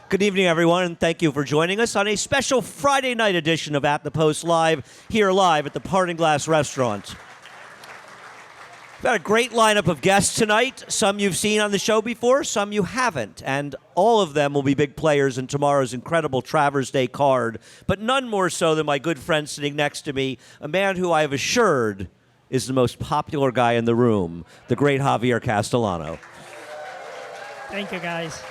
Good evening, everyone, and thank you for joining us on a special Friday night edition of At the Post Live, here live at the Parting Glass Restaurant. We've got a great lineup of guests tonight. Some you've seen on the show before, some you haven't, and all of them will be big players in tomorrow's incredible Travers Day card, but none more so than my good friend sitting next to me, a man who I have assured is the most popular guy in the room, the great Javier Castellano. Thank you, guys.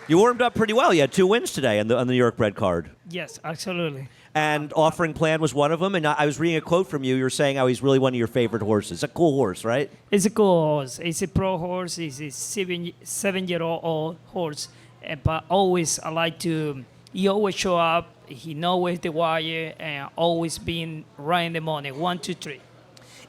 You warmed up pretty well. You had 2 wins today on the New York Bred card. Yes, absolutely. And Offering Plan was one of them. And I was reading a quote from you. You were saying how he's really one of your favorite horses. A cool horse, right? It's a cool horse. It's a pro horse. It's a seven-year-old horse. But always, I like to. He always show up. He knows the wire and always being right in the morning. 1, 2, 3.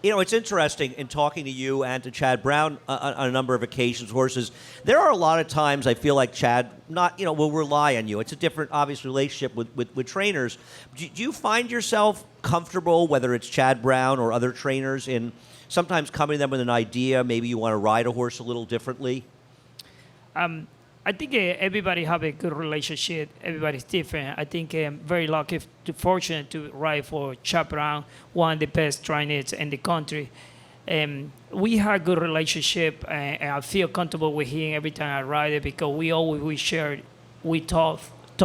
You know, it's interesting in talking to you and to Chad Brown on a number of occasions, horses. There are a lot of times I feel like Chad will rely on you. It's a different, obvious relationship with trainers. Do you find yourself comfortable, whether it's Chad Brown or other trainers, in sometimes coming to them with an idea, maybe you want to ride a horse a little differently? I think everybody have a good relationship. Everybody's different. I think I'm very lucky, fortunate to ride for Chad Brown, one of the best trainers in the country. We have a good relationship, and I feel comfortable with him every time I ride it because we talk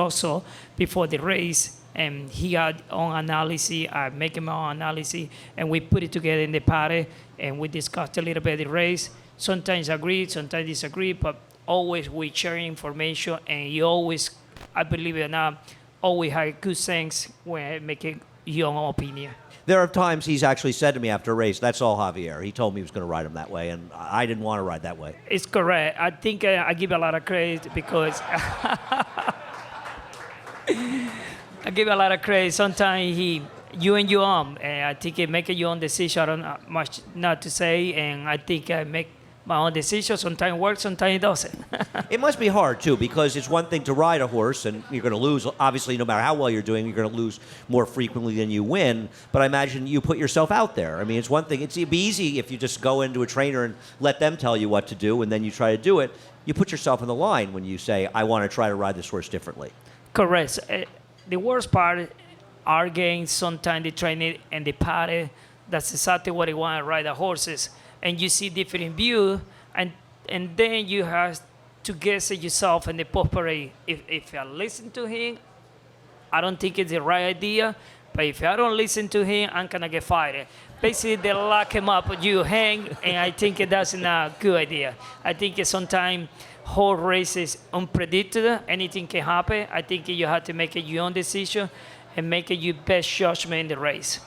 so before the race, and he had own analysis, I make him own analysis, and we put it together in the party, and we discussed a little bit the race. Sometimes agree, sometimes disagree, but always we share information, and you always, I believe it or not, always have good things when making your own opinion. There are times he's actually said to me after a race, that's all Javier. He told me he was going to ride him that way, and I didn't want to ride that way. It's correct. I think I give a lot of credit because I give a lot of credit. Sometimes you and your own, and I think it make your own decision. I don't have much not to say, and I think I make my own decision. Sometimes it works, sometimes it doesn't. It must be hard, too, because it's one thing to ride a horse, and you're going to lose. Obviously, no matter how well you're doing, you're going to lose more frequently than you win. But I imagine you put yourself out there. I mean, it's one thing. It'd be easy if you just go into a trainer and let them tell you what to do, and then you try to do it. You put yourself on the line when you say, I want to try to ride this horse differently. Correct. The worst part are games, sometimes the training and the party. That's exactly what they want to ride the horses. And you see different view, and then you have to guess it yourself in the post parade. If I listen to him, I don't think it's the right idea. But if I don't listen to him, I'm gonna get fired. Basically, they lock him up, you hang, and I think that's not a good idea. I think sometimes whole race is unpredictable. Anything can happen. I think you have to make your own decision and make your best judgment in the race.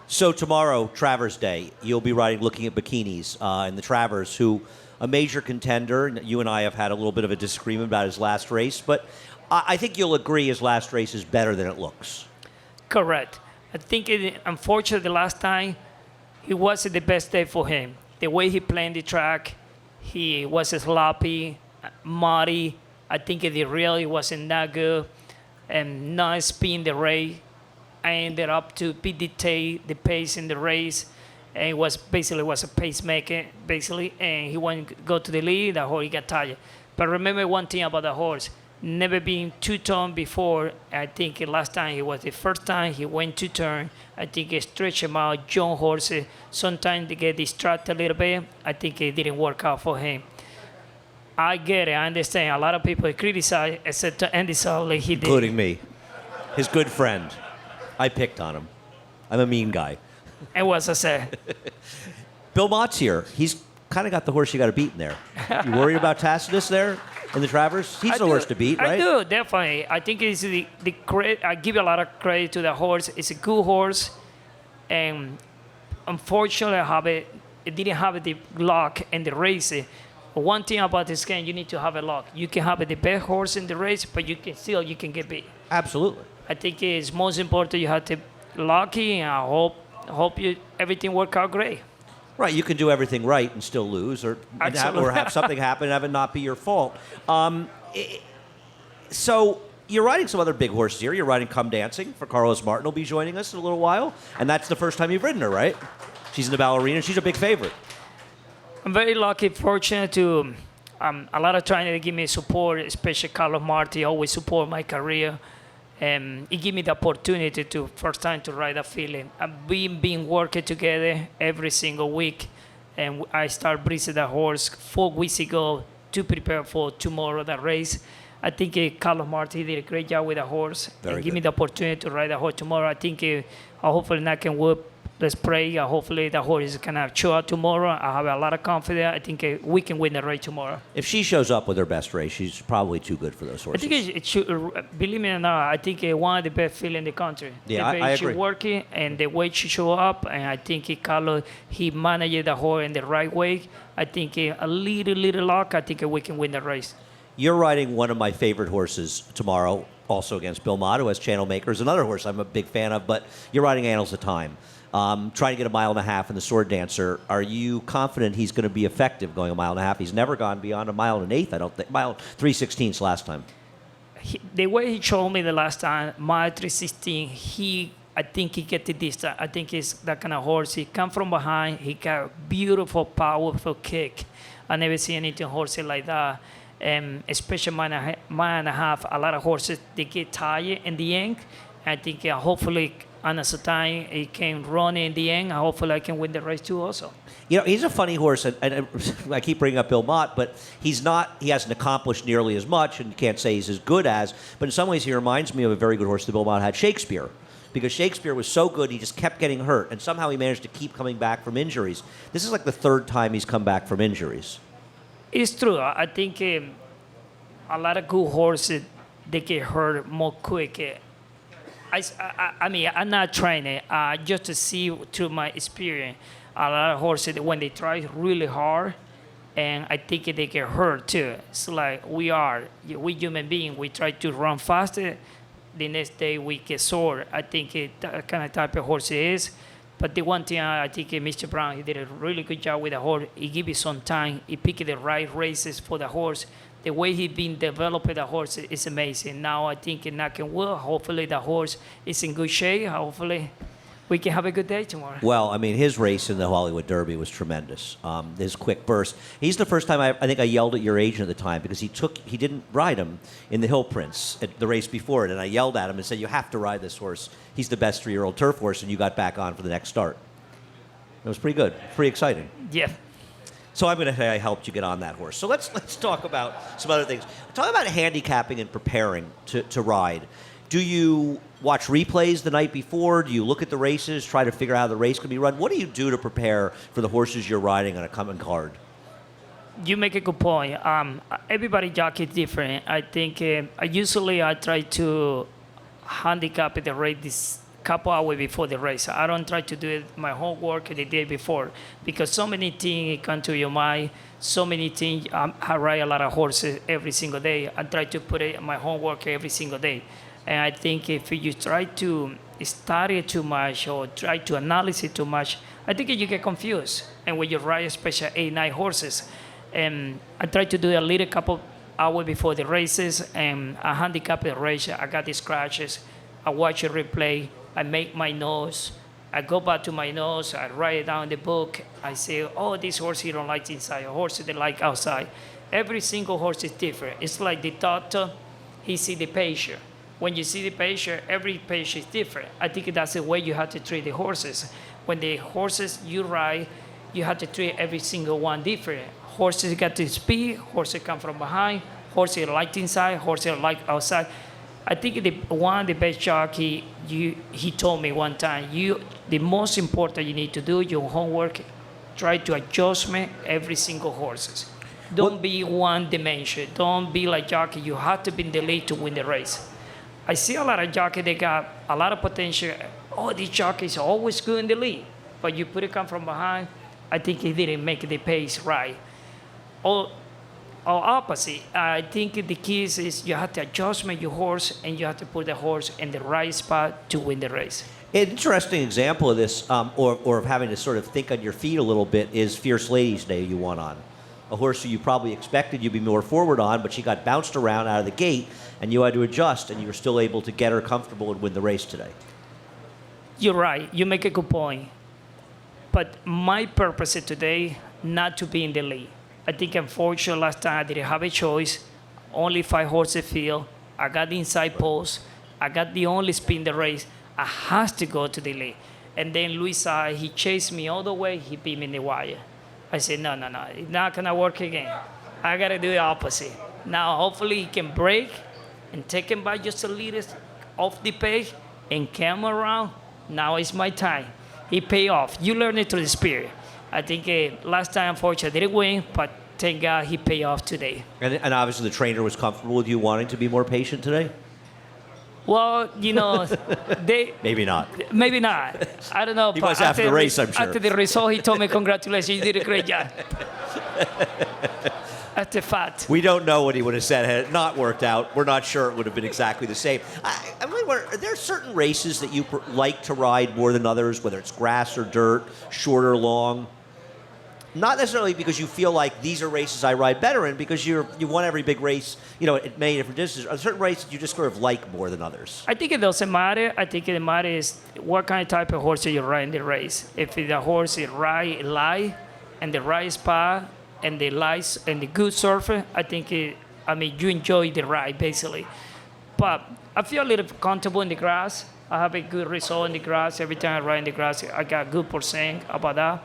So tomorrow, Travers Day, you'll be riding Looking at Bikinis in the Travers, who a major contender. You and I have had a little bit of a disagreement about his last race, but I think you'll agree his last race is better than it looks. Correct. I think, unfortunately, the last time, it wasn't the best day for him. The way he played the track, he was sloppy, muddy. I think it really wasn't that good, and not speeding the race. I ended up to dictate the pace in the race, and it was a pacemaker, basically, and he wanted to go to the lead, the horse got tired. But remember one thing about the horse, never been 2-turn before. I think last time it was the first time he went 2-turn. I think it stretched him out, young horses. Sometimes they get distracted a little bit. I think it didn't work out for him. I get it, I understand. A lot of people criticize, except Andy Sully, he did. Including me, his good friend. I picked on him. I'm a mean guy. And what's I say? Bill Mott's here. He's kind of got the horse you got to beat in there. You worried about Tacitus there in the Travers? He's the horse to beat, right? I do, definitely. I think it's the credit. I give a lot of credit to the horse. It's a good horse. And unfortunately, it didn't have the luck in the race. One thing about this game, you need to have a luck. You can have the best horse in the race, but you can get beat. Absolutely. I think it's most important you have to lucky, and I hope everything work out great. Right, you can do everything right and still lose, or have something happen and have it not be your fault. So you're riding some other big horses here. You're riding Come Dancing for Carlos Martin. Will be joining us in a little while, and that's the first time you've ridden her, right? She's in the ballerina. She's a big favorite. I'm very lucky, fortunate to A lot of trainers give me support, especially Carlos Marti, always support my career. He gave me the opportunity to first time to ride a feeling. I've been working together every single week, and I start breezing the horse 4 weeks ago to prepare for tomorrow the race. I think Carlos Marti did a great job with the horse and give me the opportunity to ride the horse tomorrow. I think hopefully I can whip. Let's pray. Hopefully the horse is gonna show up tomorrow. I have a lot of confidence. I think we can win the race tomorrow. If she shows up with her best race, she's probably too good for those horses. I think it should, believe me or not, I think one of the best field in the country. Yeah, the way I she agree. working and the way she show up, and I think Carlos, he managed the horse in the right way. I think a little luck, I think we can win the race. You're riding one of my favorite horses tomorrow, also against Bill Mott, who has Channel Makers, another horse I'm a big fan of, but you're riding Annals of Time. Trying to get a 1.5 miles in the Sword Dancer. Are you confident he's going to be effective going a 1.5 miles? He's never gone beyond 1 1/8, I don't think. 3/16 last time. The way he showed me the last time, mile 316, I think he get the distance. I think he's that kind of horse. He come from behind. He got a beautiful, powerful kick. I never see anything horses like that. Especially mile and a half, a lot of horses, they get tired in the end. I think hopefully Annals of Time, he can run in the end. Hopefully I can win the race too also. You know, he's a funny horse, and I keep bringing up Bill Mott, but he hasn't accomplished nearly as much, and you can't say he's as good as, but in some ways he reminds me of a very good horse that Bill Mott had, Shakespeare. Because Shakespeare was so good, he just kept getting hurt, and somehow he managed to keep coming back from injuries. This is like the 3rd time he's come back from injuries. It's true. I think a lot of good horses, they get hurt more quick. I mean, I'm not training. Just to see through my experience, a lot of horses, when they try really hard, and I think they get hurt too. It's like we human beings, we try to run faster. The next day we get sore. I think that kind of type of horse it is. But the one thing I think Mr. Brown, he did a really good job with the horse. He gave it some time. He picked the right races for the horse. The way he's been developing the horse is amazing. Now I think in knocking wood, hopefully the horse is in good shape. Hopefully we can have a good day tomorrow. Well, I mean, his race in the Hollywood Derby was tremendous. His quick burst. He's the first time I think I yelled at your agent at the time because he didn't ride him in the Hill Prince at the race before it, and I yelled at him and said, "You have to ride this horse. He's the best 3-year-old turf horse," and you got back on for the next start. It was pretty good, pretty exciting. Yeah. So I'm going to say I helped you get on that horse. So let's talk about some other things. Talk about handicapping and preparing to ride. Do you watch replays the night before? Do you look at the races, try to figure out how the race can be run? What do you do to prepare for the horses you're riding on a coming card? You make a good point. Everybody jockey is different. I think usually I try to handicap the race this couple hours before the race. I don't try to do it my homework the day before because so many things come to your mind. So many things. I ride a lot of horses every single day. I try to put it in my homework every single day. And I think if you try to study too much or try to analyze it too much, I think you get confused. And when you ride especially 8-9 horses, I try to do a little couple hours before the races, and I handicap the race. I got the scratches. I watch a replay. I make my notes. I go back to my notes. I write it down in the book. I say, oh, this horse he don't like inside. A horse they like outside. Every single horse is different. It's like the doctor, he see the patient. When you see the patient, every patient is different. I think that's the way you have to treat the horses. When the horses you ride, you have to treat every single one different. Horses got to speed, horses come from behind, horses like inside, horses like outside. I think one of the best jockey, he told me one time, the most important you need to do, your homework, try to adjustment every single horses. Don't be one dimension. Don't be like jockey. You have to be in the lead to win the race. I see a lot of jockey, they got a lot of potential. Oh, these jockeys are always good in the lead. But you put it come from behind, I think he didn't make the pace right. Or opposite, I think the key is you have to adjustment your horse and you have to put the horse in the right spot to win the race. An interesting example of this, or of having to sort of think on your feet a little bit, is Fierce Ladies Day you won on. A horse who you probably expected you'd be more forward on, but she got bounced around out of the gate, and you had to adjust, and you were still able to get her comfortable and win the race today. You're right. You make a good point. But my purpose is today not to be in the lead. I think unfortunately last time I didn't have a choice. Only 5 horses field. I got the inside post. I got the only spin in the race. I has to go to the lead. And then Luis, he chased me all the way. He beat me in the wire. I said, no, it's not gonna work again. I gotta do the opposite. Now, hopefully he can break and take him by just a little off the pace and come around. Now it's my time. He pay off. You learn it through the spirit. I think last time, unfortunately, I didn't win, but thank God he paid off today. And obviously the trainer was comfortable with you wanting to be more patient today? Well, they... Maybe not. Maybe not. I don't know. He was after the race, I'm sure. After the result, he told me, congratulations, you did a great job. That's the fact. We don't know what he would have said had it not worked out. We're not sure it would have been exactly the same. I really wonder, are there certain races that you like to ride more than others, whether it's grass or dirt, short or long? Not necessarily because you feel like these are races I ride better in, because you won every big race, at many different distances. Are there certain races you just sort of like more than others? I think it doesn't matter. I think it matters what kind of type of horse you ride in the race. If the horse is lie and the right spot and the lies and the good surfer, I think you enjoy the ride basically. But I feel a little comfortable in the grass. I have a good result in the grass. Every time I ride in the grass, I got good percent about that.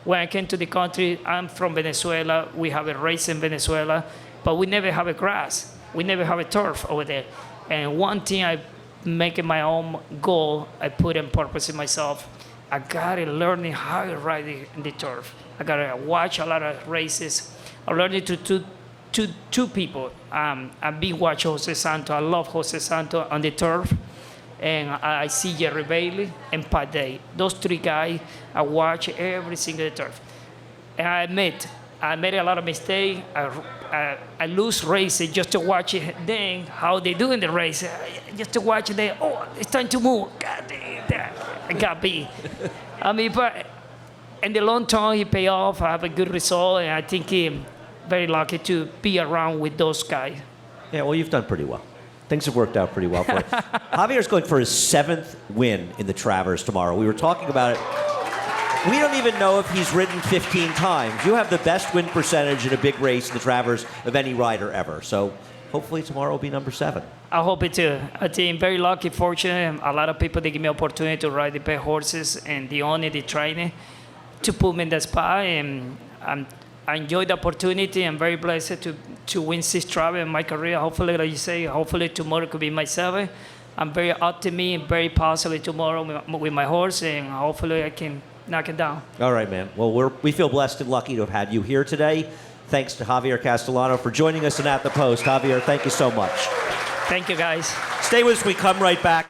When I came to the country, I'm from Venezuela. We have a race in Venezuela, but we never have a grass. We never have a turf over there. And one thing I make it my own goal, I put in purpose in myself. I gotta learn how to ride in the turf. I gotta watch a lot of races. I learned it to two people. I've been watching Jose Santo. I love Jose Santo on the turf. And I see Jerry Bailey and Pat Day. Those 3 guys, I watch every single turf. And I made a lot of mistakes. I lose races just to watch them, how they do in the race. Just to watch them, it's time to move. God damn, I got beat. But in the long term, he pay off. I have a good result, and I think I'm very lucky to be around with those guys. Yeah, well, you've done pretty well. Things have worked out pretty well for him. Javier's going for his 7th win in the Travers tomorrow. We were talking about it. We don't even know if he's ridden 15 times. You have the best win percentage in a big race in the Travers of any rider ever. So hopefully tomorrow will be number 7. I hope it too. I think I'm very lucky, fortunate. A lot of people, they give me opportunity to ride the best horses, and the owner, the trainer, to put me in that spot. And I enjoyed the opportunity. I'm very blessed to win 6 Travers in my career. Hopefully, like you say, hopefully tomorrow could be my 7th. I'm very optimistic, very positive tomorrow with my horse, and hopefully I can knock it down. All right, man. Well, we feel blessed and lucky to have had you here today. Thanks to Javier Castellano for joining us and At the Post. Javier, thank you so much. Thank you, guys. Stay with us. We come right back.